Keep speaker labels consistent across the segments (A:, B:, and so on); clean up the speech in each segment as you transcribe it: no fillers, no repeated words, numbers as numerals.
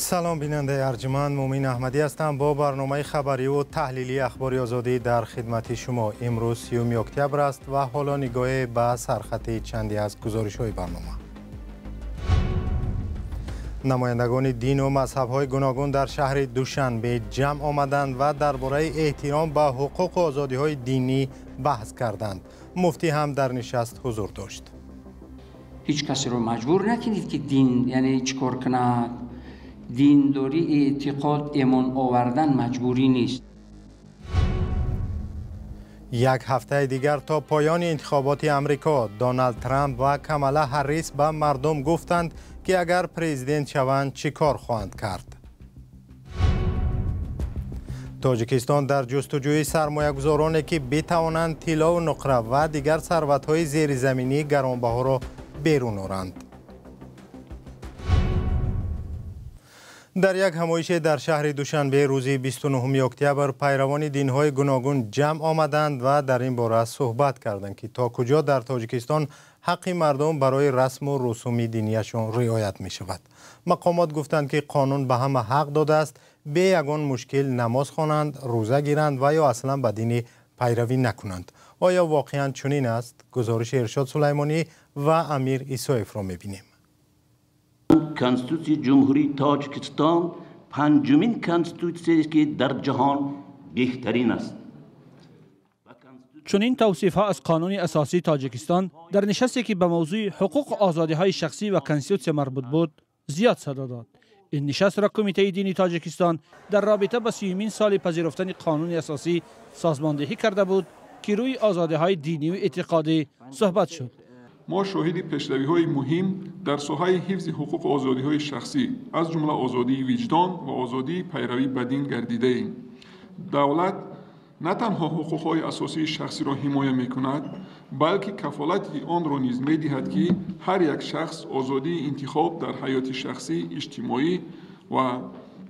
A: سلام بیننده ارجمند، مومین احمدی هستم با برنامه خبری و تحلیلی اخبار آزادی در خدمت شما. امروز 30 اکتبر است و حالا نگاه به سرخط چندی از گزارش‌های برنامه. نمایندگان دین و مذهب‌های گوناگون در شهر دوشنبه جمع آمدند و درباره احترام به حقوق و آزادی‌های دینی بحث کردند. مفتی هم در نشست حضور داشت.
B: هیچ کسی رو مجبور نکنید که دین یعنی چیکار کنه. دینداری اعتقاد ایمان آوردن مجبوری نیست.
A: یک هفته دیگر تا پایان انتخابات امریکا، دونالد ترامپ و کامالا هریس به مردم گفتند که اگر پرزیدنت شوند چه کار خواهند کرد. تاجیکستان در جستجوی سرمایه‌گذارانی که بتوانند طلا و نقره و دیگر ثروت‌های زیرزمینی گرانبها را بیرون آورند. در یک همایش در شهر دوشنبه روز 29 اکتبر پیروان دین‌های گوناگون جمع آمدند و در این باره صحبت کردند که تا کجا در تاجیکستان حق مردم برای رسم و رسوم دینیشان رعایت می شود. مقامات گفتند که قانون به همه حق داده است به یگان مشکل نماز خوانند، روزه گیرند و یا اصلا به دین پیروی نکنند. آیا واقعا چنین است؟ گزارش ارشاد سلیمانی و امیر ایسایف را می‌بینیم.
C: کنستیتوسی جمهوری تاجیکستان پنجمین کنستیتوسی است که در جهان بهترین است.
D: چنین توصیف‌ها از قانون اساسی تاجیکستان در نشستی که به موضوع حقوق و آزادی‌های شخصی و کنستیتوسی مربوط بود زیاد صدا داد. این نشست را کمیته دینی تاجیکستان در رابطه با 30مین سال پذیرفتن قانون اساسی سازماندهی کرده بود که روی آزادی‌های دینی و اعتقادی صحبت شد.
E: ما شاهد پیشروی‌های مهم در ساحه حفظ حقوق و آزادی‌های شخصی از جمله آزادی وجدان و آزادی پیروی به دین گردیده ایم. دولت نه تنها حقوق‌های اساسی شخصی را حمایت می‌کند، بلکه کفالت آن را نیز می‌دهد که هر یک شخص آزادی انتخاب در حیات شخصی، اجتماعی و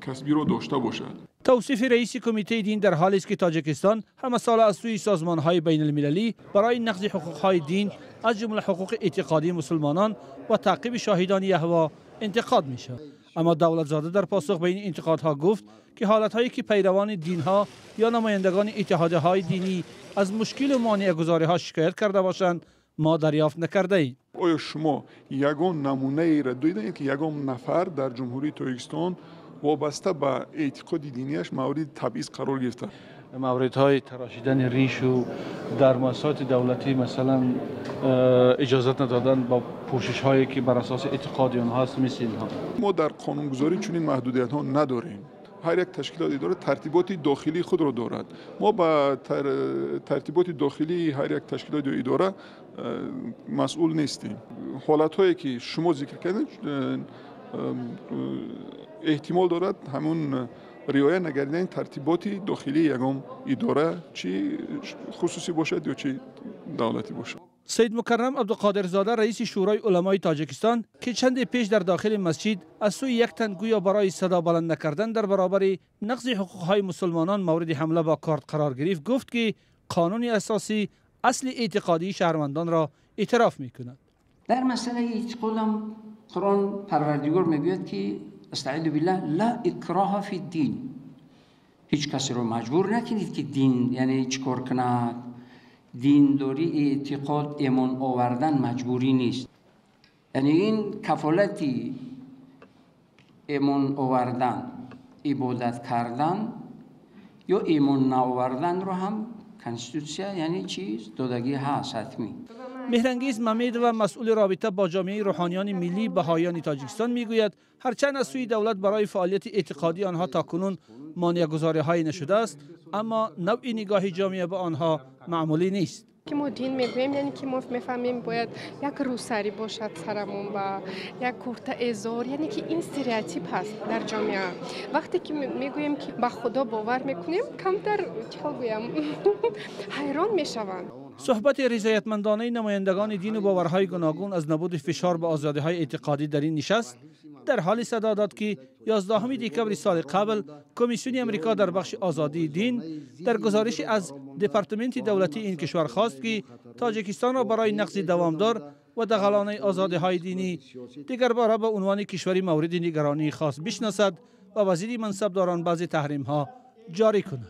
E: کسبی را داشته باشد.
D: توصیف رئیس کمیته دین در حالی است که تاجیکستان همه سال از سوی سازمان‌های بین‌المللی برای نقض حقوق‌های دین از جمله حقوق اعتقادی مسلمانان و تعقیب شاهدان یهوه انتقاد می‌شود. اما دولتزاده در پاسخ به این انتقادها گفت که حالت‌هایی که پیروان دین‌ها یا نمایندگان اتحادیه‌های دینی از مشکل و مانع‌گذاری‌ها شکایت کرده باشند ما دریافت نکرده ایم.
E: آیا شما یگان نمونه ای را دیدید که یگان نفر در جمهوری تاجیکستان وابسته به اعتقاد دینیش مورد تبعیض قرار گرفته؟
F: موردهای تراشیدن ریش و در مؤسسات دولتی مثلا اجازت ندادن با پوشش هایی که بر اساس اعتقاد آنها است مثل اینها.
E: ما در قانونگذاری چنین محدودیت ها نداریم. هر یک تشکیلات اداره ترتیبات داخلی خود را دارد. ما با ترتیبات داخلی هر یک تشکیلات یا اداره مسئول نیستیم. حالت هایی که شما ذکر کردید احتمال دارد همون رعایت نکردن ترتیبات داخلی یگان اداره چی خصوصی باشد یا چی دولتی باشد.
D: سید مکرم عبدالقادرزاده رئیس شورای علمای تاجیکستان که چند پیش در داخل مسجد از سوی یک تن گویا برای صدا بلند نکردن در برابر نقض حقوق‌های مسلمانان مورد حمله با کارت قرار گرفت، گفت که قانون اساسی اصل اعتقادی شهروندان را اعتراف می‌کند.
B: در مسئله اعتقادم قرآن پروردگار میگوید که استعیذ بالله لا اکراه فی الدین. هیچ کسی رو مجبور نکنید که دین یعنی چیکار کنه. دینداری اعتقاد ایمان آوردن مجبوری نیست. یعنی این کفالتی ایمان آوردن، عبادت کردن یا ایمان نآوردن رو هم کنستیتوسیا یعنی چیز دادگی هست حتمی.
D: مهرانگیز ممید و مسئول رابطه با جامعه روحانیان ملی بهایان تاجیکستان میگوید هرچند از سوی دولت برای فعالیت اعتقادی آنها تاکنون مانع‌گذاری‌هایی نشده است، اما نوع نگاه جامعه به آنها معمولی نیست.
G: که ما دین میگوییم یعنی که ما میفهمیم باید یک روسری باشد سرمون و یک کرته ازار، یعنی که این استریوتیپ هست در جامعه. وقتی که میگوییم که به خدا باور میکنیم کمتر چه گویم حیران میشوند.
D: صحبت رضایتمندانه نمایندگان دین و باورهای گوناگون از نبود فشار به آزادی‌های اعتقادی در این نشست در حال صدا داد که 11 دکبر سال قبل کمیسیون امریکا در بخش آزادی دین در گزارشی از دپارتمنت دولتی این کشور خواست که تاجیکستان را برای نقض دوامدار و دغلانه آزادی های دینی دیگر باره به عنوان کشوری مورد نگرانی خاص بشناسد و وزیر منصبداران بعضی تحریم ها جاری کند.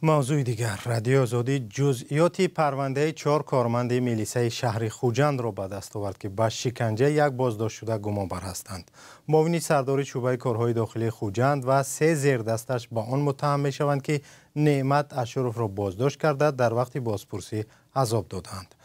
A: موضوع دیگر، رادیو آزادی جزئیات پرونده 4 کارمند میلیسه شهر خوجند را به دست آورد که به شکنجه یک بازداشت شده گمان بر هستند. معاون سردار شعبه کارهای داخلی خوجند و 3 زیردستش با آن متهم می شوند که نعمت اشرف را بازداشت کرده در وقت بازپرسی عذاب دادند.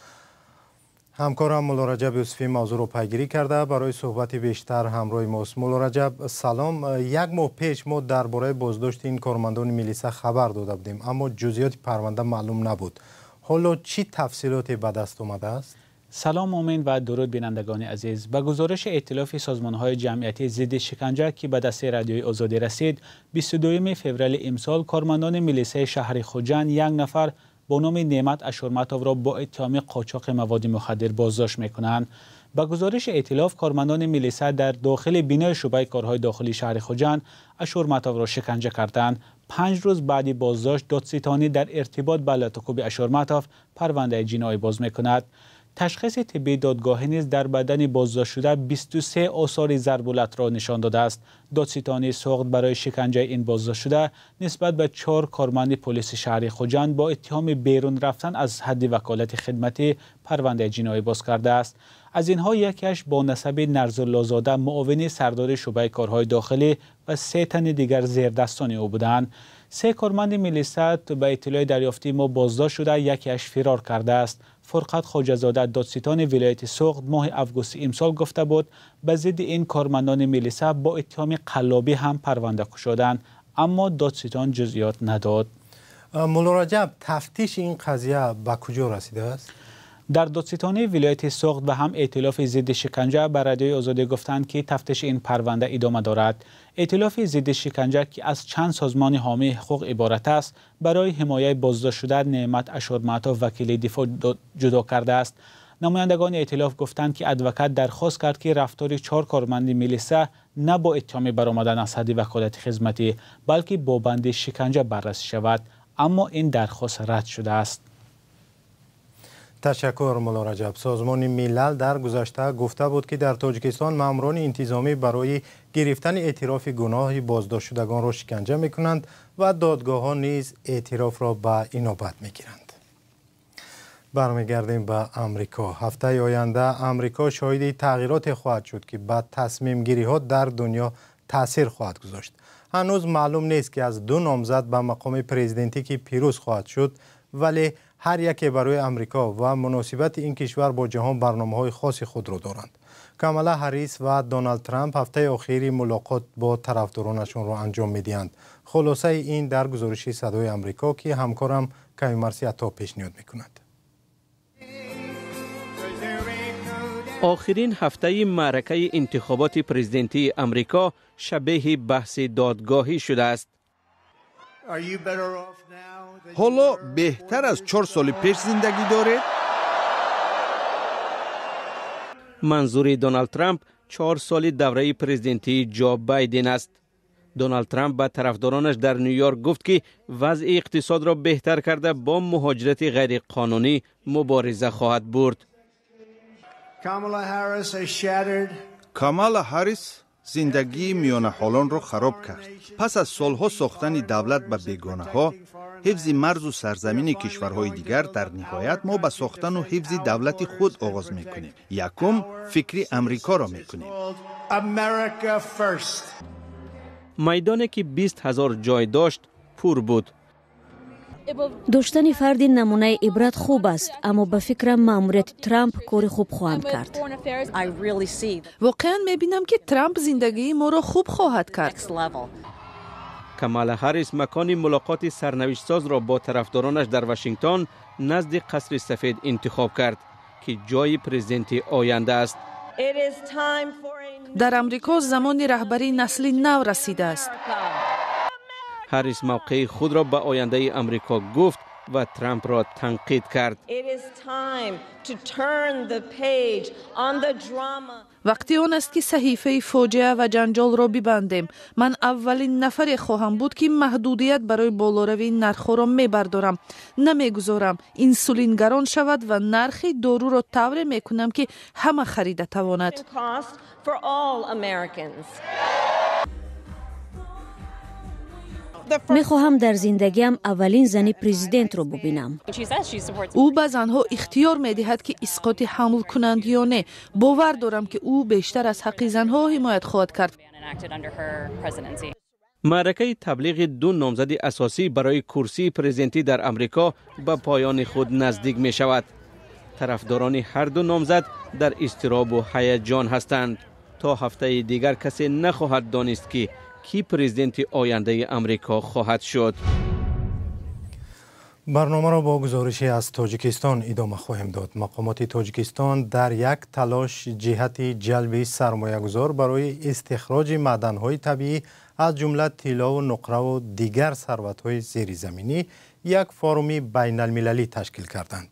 A: همکارم مولا رجب یوسفی موضوع رو پیگیری کرده. برای صحبت بیشتر همراه ماست. مولا رجب سلام. 1 ماه پیش ما درباره بازداشت این کارمندان میلیسه خبر داده بودیم، اما جزئیات پرونده معلوم نبود. حالا چی تفصیلاتی به دست آمده است؟
H: سلام مومن و درود بینندگان عزیز. به گزارش ائتلاف سازمان‌های جمعیتی ضد شکنجه که به دست رادیوی آزادی رسید، 22 فوریه امسال کارمندان میلیسه شهر خوجند 1 نفر با نام نعمت اشورمتوف را با اتهام قاچاق مواد مخدر بازداشت می‌کنند. با گزارش ائتلاف کارمندان میلیسه در داخل بینای شعبه کارهای داخلی شهر خوجند اشورمتوف را شکنجه کردند. 5 روز بعد بازداشت دادستانی در ارتباط با لطکوب اشورمتوف پرونده جنایی باز می‌کند. تشخیص طبی دادگاهی نیز در بدن بازداشت شده 23 آثار ضرب‌العت را نشان داده است. دادستانی سوخت برای شکنجه این بازداشت شده نسبت به 4 کارمند پلیس شهر خوجند با اتهام بیرون رفتن از حد وکالت خدمتی پرونده جنایی باز کرده است. از اینها یکیش با نسب نرزالله زاده معاون سردار شعبه کارهای داخلی و 3 تن دیگر زیردستان او بودند. 3 کارمند میلیسه به اطلاع دریافتی ما بازداشت شده، یکیش فرار کرده است. فرقت خواجه‌زاده دادستان ولایت سوخت ماه اوگوست امسال گفته بود به ضد این کارمندان میلیسه با اتهام قلابی هم پرونده گشودند، اما دادستان جزئیات نداد.
A: مولا رجب، تفتیش این قضیه به کجا رسیده است؟
H: در دادستانی ولایت سوخت و هم ائتلاف ضد شکنجه به رادیوی آزادی گفتند که تفتیش این پرونده ادامه دارد. ائتلاف ضد شکنجه که از چند سازمان حامی حقوق عبارت است، برای حمایت بازداشت شده نعمت اشورمتوف وکیل دفاع جدا کرده است. نمایندگان ائتلاف گفتند که ادوکات درخواست کرد که رفتار 4 کارمند میلیسه نه با اتهام برآمدن از حد وکالت خدمتی بلکه با بند شکنجه بررسی شود، اما این درخواست رد شده است.
A: تشکر مولا رجب. سازمان ملل در گذشته گفته بود که در تاجیکستان ماموران انتظامی برای گرفتن اعتراف گناه بازداشت شدگان را شکنجه می‌کنند و دادگاه‌ها نیز اعتراف را به اینابت می‌گیرند. برمیگردیم به امریکا. هفته آینده امریکا شاهد تغییرات خواهد شد که به تصمیم گیری ها در دنیا تاثیر خواهد گذاشت. هنوز معلوم نیست که از 2 نامزد به مقام پرزیدنتی که پیروز خواهد شد، ولی هر یک برای امریکا و مناسبت این کشور با جهان برنامه‌های خاص خود را دارند. کامالا هریس و دونالد ترامپ هفته اخیری ملاقات با طرفدارانشان را انجام می‌دهند. خلاصه این در گزارش صدای امریکا که همکارم کمی مرسی عطا پیشنهاد می‌کند.
I: آخرین هفته معرکه انتخابات پرزیدنتی امریکا شبیه بحث دادگاهی شده است.
J: حالا بهتر از 4 سال پیش زندگی دارید؟
I: منظور دونالد ترامپ 4 سال دوره پرزیدنتی جو بایدن است. دونالد ترامپ به طرفدارانش در نیویورک گفت که وضع اقتصاد را بهتر کرده با مهاجرت غیر قانونی مبارزه خواهد برد.
J: کامالا هریس زندگی میان حالان را خراب کرد. پس از سالها ساختن دولت به بیگانه ها، حفظ مرز و سرزمین کشورهای دیگر، در نهایت ما به ساختن و حفظ دولت خود آغاز میکنیم. یکم فکری امریکا را میکنیم.
I: میدانی که 20,000 جای داشت پر بود.
K: داشتن فردی نمونه عبرت خوب است، اما به فکرم ماموریت ترامپ کار خوب خواهد کرد.
L: واقعا میبینم که ترامپ زندگی ما را خوب خواهد کرد.
I: کامالا هریس مکان ملاقات سرنوشت ساز را با طرفدارانش در واشنگتن نزد قصر سفید انتخاب کرد که جای پرزیدنتی آینده است.
L: در امریکا زمان رهبری نسل نو رسیده است.
I: هریس موقع خود را به آینده امریکا گفت و ترامپ را تنقید کرد.
L: وقتی آن است که صحیفه فاجعه و جنجال را ببندیم. من اولین نفری خواهم بود که محدودیت برای بالاروی نرخ را میبردارم. نمیگذارم انسولین گران شود و نرخ دارو را طوری میکنم که همه خریده تواند.
K: میخواهم در زندگیم اولین زن پرزیدنت رو ببینم.
L: او به زنها اختیار میدهد که اسقاط حمل کنند یا نه. باور دارم که او بیشتر از حق زنها حمایت خواهد کرد.
I: معرکه تبلیغ دو نامزد اساسی برای کرسی پرزیدنتی در امریکا به پایان خود نزدیک می شود. طرفداران هر دو نامزد در اضطراب و هیجان هستند. تا هفته دیگر کسی نخواهد دانست که کی پرزیدنت آینده امریکا خواهد شد.
A: برنامه را با گزارشی از تاجیکستان ادامه خواهیم داد. مقامات تاجیکستان در یک تلاش جهت جلب سرمایه‌گذار برای استخراج معدن‌های طبیعی از جمله طلا و نقره و دیگر ثروت‌های زیرزمینی یک فوروم بین‌المللی تشکیل کردند.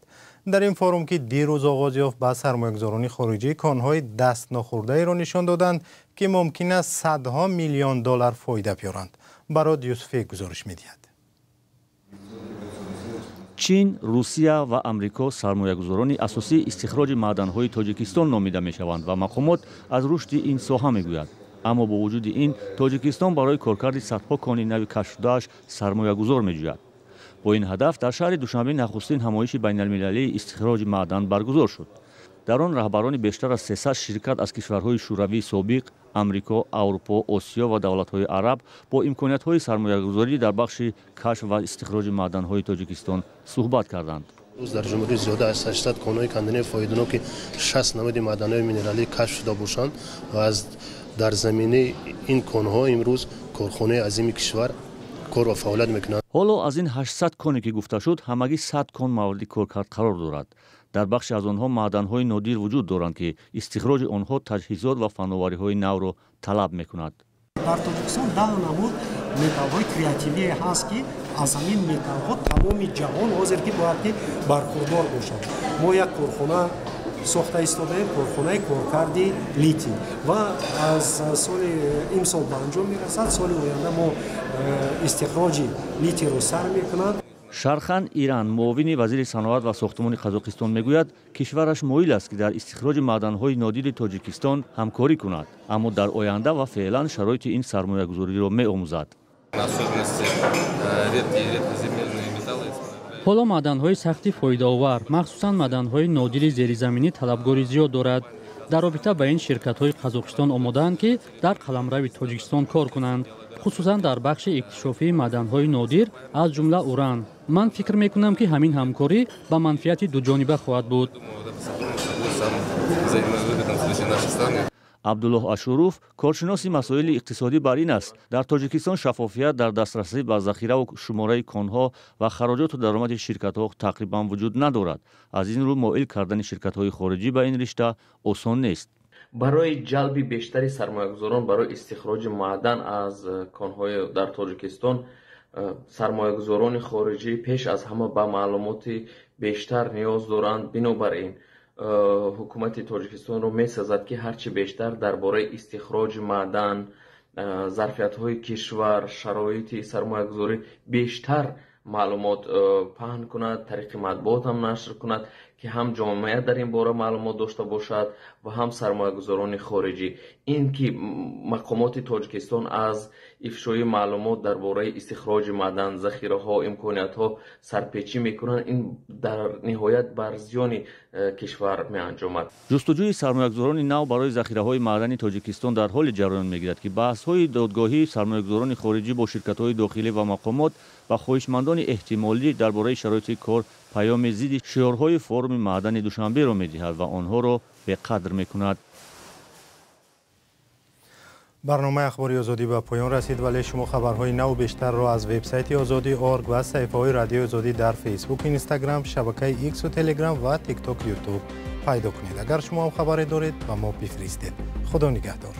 A: در این فوروم که دیروز آغاز یافت به سرمایه‌گذاران خارجی کانهای دست نخورده را نشان دادند که ممکن است صدها میلیون دلار فایده بیارند. برای یوسفی گزارش می‌دهد.
M: چین، روسیه و امریکا سرمایه‌گذاران اساسی استخراج معدن‌های تاجیکستان نامیده می‌شوند و مقامات از رشد این ساحه می‌گویند. اما با وجود این تاجیکستان برای کارکرد صدها کان نو کشف شده‌اش سرمایه‌گذار می‌جوید. با این هدف در شهر دوشنبه نخستین همایش بین‌المللی استخراج معدن برگزار شد. در آن رهبران بیشتر از 300 شرکت از کشورهای شوروی سابق، امریکا، اروپا، آسیا و دولت‌های عرب با امکانات‌های سرمایه‌گذاری در بخش کشف و استخراج معدن‌های تاجیکستان صحبت کردند.
N: روز در جمهوری زیاده از 800 کان‌های کندنی فایده‌ناک 60 نماد معدن‌های مینرالی کشف شده باشند و از در زمینه این کان‌ها امروز کارخانه عظیم کشور کار و فعالیت می‌کنند.
M: حالا از این 800 کانی که گفته شد همگی 100 کان مورد کارکرد قرار دارد. در بخش از آنها معدن‌های نادر وجود دارند که استخراج آنها تجهیزات و فناوری‌های نو را طلب می‌کند.
O: در تاجیکستان 10 نمود متال‌های کریاتیوی هست که از همین متال‌ها تمام جهان حاضر که باید برخوردار باشند. ما یک کارخانه ساخته ایستاده، کارخانه کارکردی لیتی و از سال امسال به انجام میرسد. سال آینده ما استخراج لیتی رو سر میکنند.
M: شرخان ایران معاون وزیر صنعت و ساختمان قزاقستان میگوید کشورش مایل است که در استخراج معدن‌های نادر تاجیکستان همکاری کند، اما در آینده و فعلا شرایط این سرمایه‌گذاری را می‌آموزد.
P: حالا معدن‌های سختی فایده‌آور، مخصوصاً معدن‌های نادر زیرزمینی طلبگاری زیاد دارد. در رابطه با این شرکت‌های قزاقستان آماده‌اند که در قلمرو تاجیکستان کار کنند، خصوصاً در بخش اکتشافی معدن‌های نادر از جمله اوران. من فکر می‌کنم که همین همکاری به منفعت دو جانبه خواهد بود.
M: عبدالله اشوروف کارشناس مسائل اقتصادی بر این است در تاجیکستان شفافیت در دسترسی به ذخیره و شماره کانها و خراجات و درآمد شرکت‌ها تقریبا وجود ندارد. از این رو مایل کردن شرکت‌های خارجی به این رشته آسان نیست.
Q: برای جلب بیشتری سرمایه‌گذاران برای استخراج معدن از کانهای در تاجیکستان، سرمایه‌گذاران خارجی پیش از همه به معلومات بیشتر نیاز دارند. بنابراین حکومت تاجیکستان رو می‌سازد که هرچی بیشتر درباره استخراج معدن، ظرفیت‌های کشور، شرایط سرمایه‌گذاری بیشتر معلومات پهن کند، طریق مطبوعات هم نشر کند که هم جامعه در این باره معلومات داشته باشد و هم سرمایه‌گذاران خارجی. این که مقامات تاجیکستان از افشای معلومات درباره استخراج معدن، ذخیره‌ها، امکانات‌ها سرپیچی می‌کنند، این در نهایت بر زیان کشور می‌انجامد.
M: جستجوی سرمایه‌گذاران نو برای ذخیره‌های معدنی تاجیکستان در حال جریان می‌گیرد که بحث‌های دادگاهی سرمایه‌گذاران خارجی با شرکت‌های داخلی و مقامات و خواهشمندان احتمالی درباره شرایط کار پیام ضد شعارهای فوروم معدن دوشنبه را می‌دهد و آنها را به قدر می‌کند.
A: برنامه اخباری آزادی به پایان رسید، ولی شما خبرهای نو بیشتر را از وبسایت آزادی.org و صفحه‌های رادیو آزادی در فیسبوک، اینستاگرام، شبکه ایکس و تلگرام و تیک تاک یوتیوب پیدا کنید. اگر شما هم خبری دارید و ما بفرستید. خدا نگهدار.